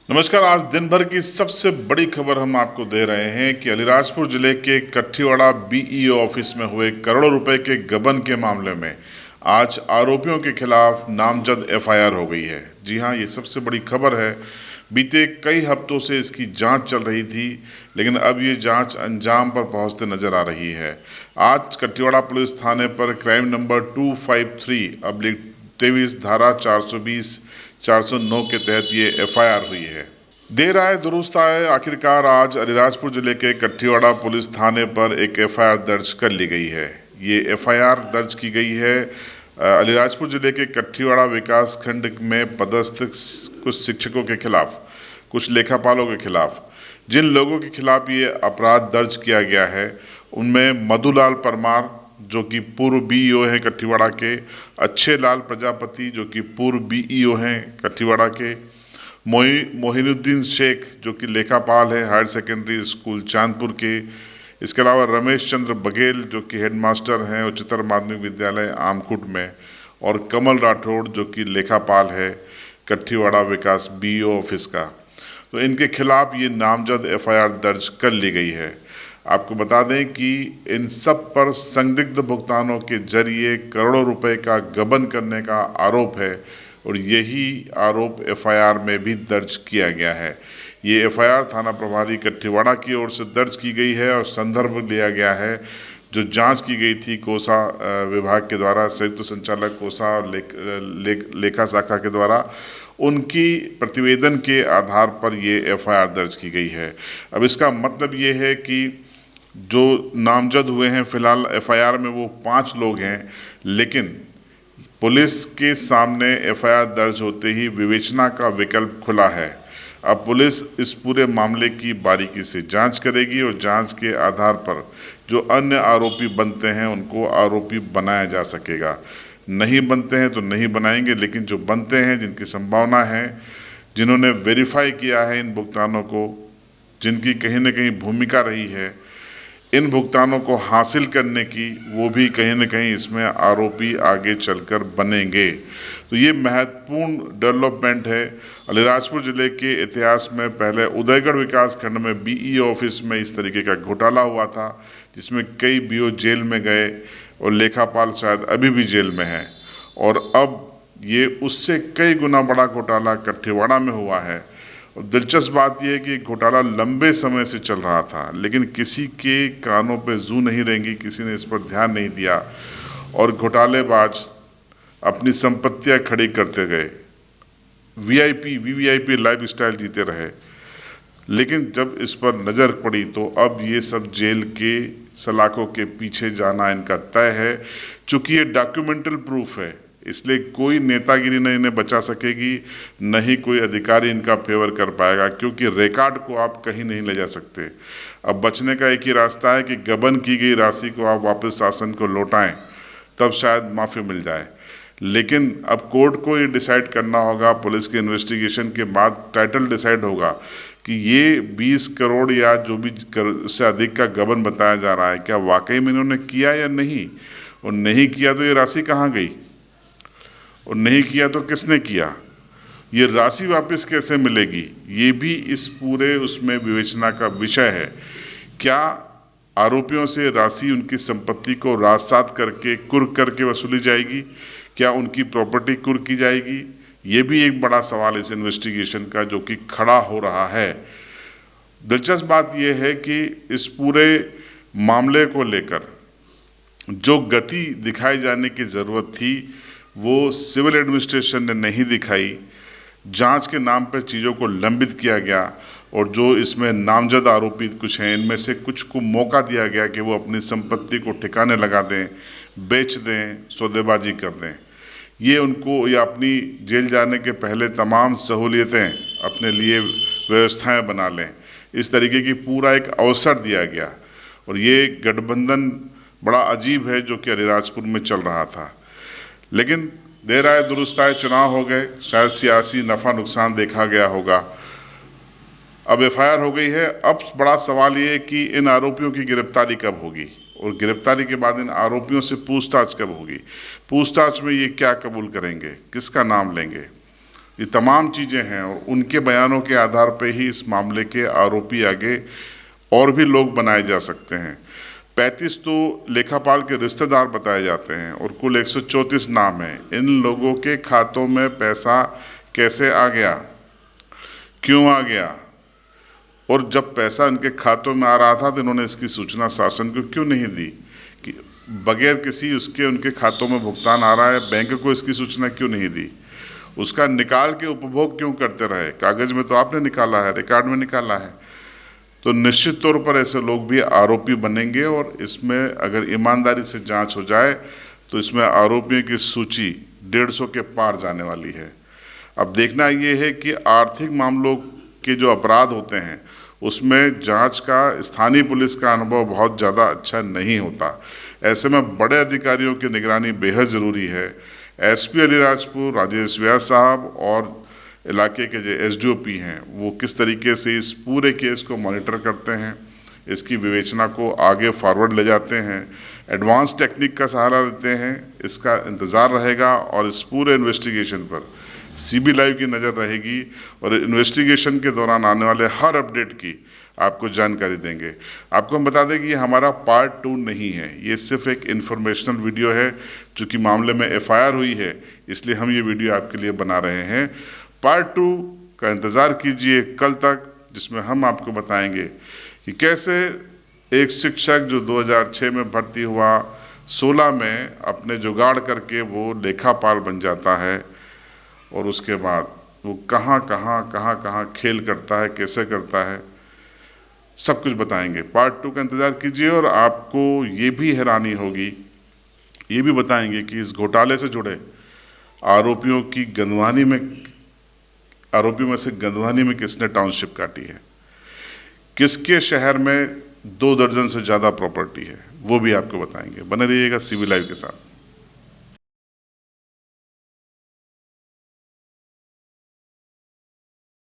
नमस्कार। आज दिन भर की सबसे बड़ी खबर हम आपको दे रहे हैं कि अलीराजपुर जिले के कठीवाड़ा बीईओ ऑफिस में हुए करोड़ों रुपए के गबन के मामले में आज आरोपियों के खिलाफ नामजद एफआईआर हो गई है। जी हां, ये सबसे बड़ी खबर है। बीते कई हफ्तों से इसकी जांच चल रही थी, लेकिन अब ये जांच अंजाम पर पहुंचते नजर आ रही है। आज कठीवाड़ा पुलिस थाने पर क्राइम नंबर 253/23 धारा 420 409 के तहत ये एफआईआर हुई है। देर आए दुरुस्त आए, आखिरकार आज अलीराजपुर जिले के कठीवाड़ा पुलिस थाने पर एक एफआईआर दर्ज कर ली गई है। ये एफआईआर दर्ज की गई है अलीराजपुर जिले के कठीवाड़ा विकास खंड में पदस्थ कुछ शिक्षकों के खिलाफ, कुछ लेखापालों के खिलाफ। जिन लोगों के खिलाफ ये अपराध दर्ज किया गया है उनमें मधुलाल परमार जो कि पूर्व बीईओ हैं कठीवाड़ा के, अच्छे लाल प्रजापति जो कि पूर्व बीईओ हैं कठीवाड़ा के, मोहिनुद्दीन शेख जो कि लेखापाल है हायर सेकेंडरी स्कूल चांदपुर के, इसके अलावा रमेश चंद्र बघेल जो कि हेडमास्टर हैं उच्चतर माध्यमिक विद्यालय आमकुट में, और कमल राठौड़ जो कि लेखापाल है कठीवाड़ा विकास बीईओ ऑफिस का। तो इनके खिलाफ ये नामजद एफआईआर दर्ज कर ली गई है। आपको बता दें कि इन सब पर संदिग्ध भुगतानों के जरिए करोड़ों रुपए का गबन करने का आरोप है और यही आरोप एफआईआर में भी दर्ज किया गया है। ये एफआईआर थाना प्रभारी कठीवाड़ा की ओर से दर्ज की गई है और संदर्भ लिया गया है जो जांच की गई थी कोसा विभाग के द्वारा, संयुक्त संचालक कोसा और लेखा शाखा के द्वारा। उनकी प्रतिवेदन के आधार पर ये एफआईआर दर्ज की गई है। अब इसका मतलब ये है कि जो नामजद हुए हैं फिलहाल एफआईआर में वो 5 लोग हैं, लेकिन पुलिस के सामने एफआईआर दर्ज होते ही विवेचना का विकल्प खुला है। अब पुलिस इस पूरे मामले की बारीकी से जांच करेगी और जांच के आधार पर जो अन्य आरोपी बनते हैं उनको आरोपी बनाया जा सकेगा। नहीं बनते हैं तो नहीं बनाएंगे, लेकिन जो बनते हैं, जिनकी संभावना है, जिन्होंने वेरीफाई किया है इन भुगतानों को, जिनकी कहीं न कहीं भूमिका रही है इन भुगतानों को हासिल करने की, वो भी कहीं न कहीं इसमें आरोपी आगे चलकर बनेंगे। तो ये महत्वपूर्ण डेवलपमेंट है। अलीराजपुर जिले के इतिहास में पहले उदयगढ़ विकास खंड में बीईओ ऑफिस में इस तरीके का घोटाला हुआ था जिसमें कई बीओ जेल में गए और लेखापाल शायद अभी भी जेल में है, और अब ये उससे कई गुना बड़ा घोटाला कठीवाड़ा में हुआ है। और दिलचस्प बात यह है कि घोटाला लंबे समय से चल रहा था, लेकिन किसी के कानों पे जू नहीं रहेंगी, किसी ने इस पर ध्यान नहीं दिया और घोटालेबाज अपनी संपत्तियां खड़ी करते गए, वीवीआईपी लाइफ स्टाइल जीते रहे। लेकिन जब इस पर नज़र पड़ी तो अब ये सब जेल के सलाखों के पीछे जाना इनका तय है। चूँकि ये डॉक्यूमेंटल प्रूफ है, इसलिए कोई नेतागिरी नहीं इन्हें बचा सकेगी, न ही कोई अधिकारी इनका फेवर कर पाएगा, क्योंकि रिकॉर्ड को आप कहीं नहीं ले जा सकते। अब बचने का एक ही रास्ता है कि गबन की गई राशि को आप वापस शासन को लौटाएं, तब शायद माफ़ी मिल जाए। लेकिन अब कोर्ट को ये डिसाइड करना होगा, पुलिस के इन्वेस्टिगेशन के बाद टाइटल डिसाइड होगा कि ये 20 करोड़ या जो भी उससे अधिक का गबन बताया जा रहा है, क्या वाकई में इन्होंने किया या नहीं, और नहीं किया तो ये राशि कहाँ गई, और नहीं किया तो किसने किया, ये राशि वापस कैसे मिलेगी, ये भी इस पूरे उसमें विवेचना का विषय है। क्या आरोपियों से राशि, उनकी संपत्ति को रात-सात करके कुर्क करके वसूली जाएगी, क्या उनकी प्रॉपर्टी कुर्क की जाएगी, ये भी एक बड़ा सवाल इस इन्वेस्टिगेशन का जो कि खड़ा हो रहा है। दिलचस्प बात यह है कि इस पूरे मामले को लेकर जो गति दिखाई जाने की ज़रूरत थी वो सिविल एडमिनिस्ट्रेशन ने नहीं दिखाई। जांच के नाम पर चीज़ों को लंबित किया गया और जो इसमें नामजद आरोपी कुछ हैं, इनमें से कुछ को मौका दिया गया कि वो अपनी संपत्ति को ठिकाने लगा दें, बेच दें, सौदेबाजी कर दें। ये उनको या अपनी जेल जाने के पहले तमाम सहूलियतें अपने लिए व्यवस्थाएं बना लें, इस तरीके की पूरा एक अवसर दिया गया। और ये गठबंधन बड़ा अजीब है जो कि अलीराजपुर में चल रहा था। लेकिन देर आए दुरुस्त आए, चुनाव हो गए, शायद सियासी नफ़ा नुकसान देखा गया होगा। अब एफआईआर हो गई है। अब बड़ा सवाल ये है कि इन आरोपियों की गिरफ्तारी कब होगी और गिरफ्तारी के बाद इन आरोपियों से पूछताछ कब होगी। पूछताछ में ये क्या कबूल करेंगे, किसका नाम लेंगे। ये तमाम चीज़ें हैं और उनके बयानों के आधार पर ही इस मामले के आरोपी आगे और भी लोग बनाए जा सकते हैं। 35 तो लेखापाल के रिश्तेदार बताए जाते हैं और कुल 134 नाम हैं। इन लोगों के खातों में पैसा कैसे आ गया, क्यों आ गया, और जब पैसा इनके खातों में आ रहा था तो इन्होंने इसकी सूचना शासन को क्यों नहीं दी कि बगैर किसी उसके उनके खातों में भुगतान आ रहा है, बैंक को इसकी सूचना क्यों नहीं दी, उसका निकाल के उपभोग क्यों करते रहे। कागज में तो आपने निकाला है, रिकॉर्ड में निकाला है। तो निश्चित तौर पर ऐसे लोग भी आरोपी बनेंगे और इसमें अगर ईमानदारी से जांच हो जाए तो इसमें आरोपियों की सूची 150 के पार जाने वाली है। अब देखना ये है कि आर्थिक मामलों के जो अपराध होते हैं उसमें जांच का, स्थानीय पुलिस का अनुभव बहुत ज़्यादा अच्छा नहीं होता। ऐसे में बड़े अधिकारियों की निगरानी बेहद ज़रूरी है। एसपी अलीराजपुर राजेश व्यास साहब और इलाके के जो एसडीओपी हैं वो किस तरीके से इस पूरे केस को मॉनिटर करते हैं, इसकी विवेचना को आगे फॉरवर्ड ले जाते हैं, एडवांस टेक्निक का सहारा लेते हैं, इसका इंतज़ार रहेगा। और इस पूरे इन्वेस्टिगेशन पर सीबी लाइव की नज़र रहेगी और इन्वेस्टिगेशन के दौरान आने वाले हर अपडेट की आपको जानकारी देंगे। आपको हम बता दें कि ये हमारा पार्ट 2 नहीं है, ये सिर्फ एक इन्फॉर्मेशनल वीडियो है। चूँकि मामले में एफआईआर हुई है इसलिए हम ये वीडियो आपके लिए बना रहे हैं। पार्ट 2 का इंतज़ार कीजिए कल तक, जिसमें हम आपको बताएंगे कि कैसे एक शिक्षक जो 2006 में भर्ती हुआ, 16 में अपने जुगाड़ करके वो लेखापाल बन जाता है और उसके बाद वो कहाँ खेल करता है, कैसे करता है, सब कुछ बताएंगे। पार्ट 2 का इंतज़ार कीजिए और आपको ये भी हैरानी होगी, ये भी बताएंगे कि इस घोटाले से जुड़े आरोपियों में से गंदवानी में किसने टाउनशिप काटी है, किसके शहर में 2 दर्जन से ज़्यादा प्रॉपर्टी है, वो भी आपको बताएंगे। बने रहिएगा सीबी लाइव के साथ।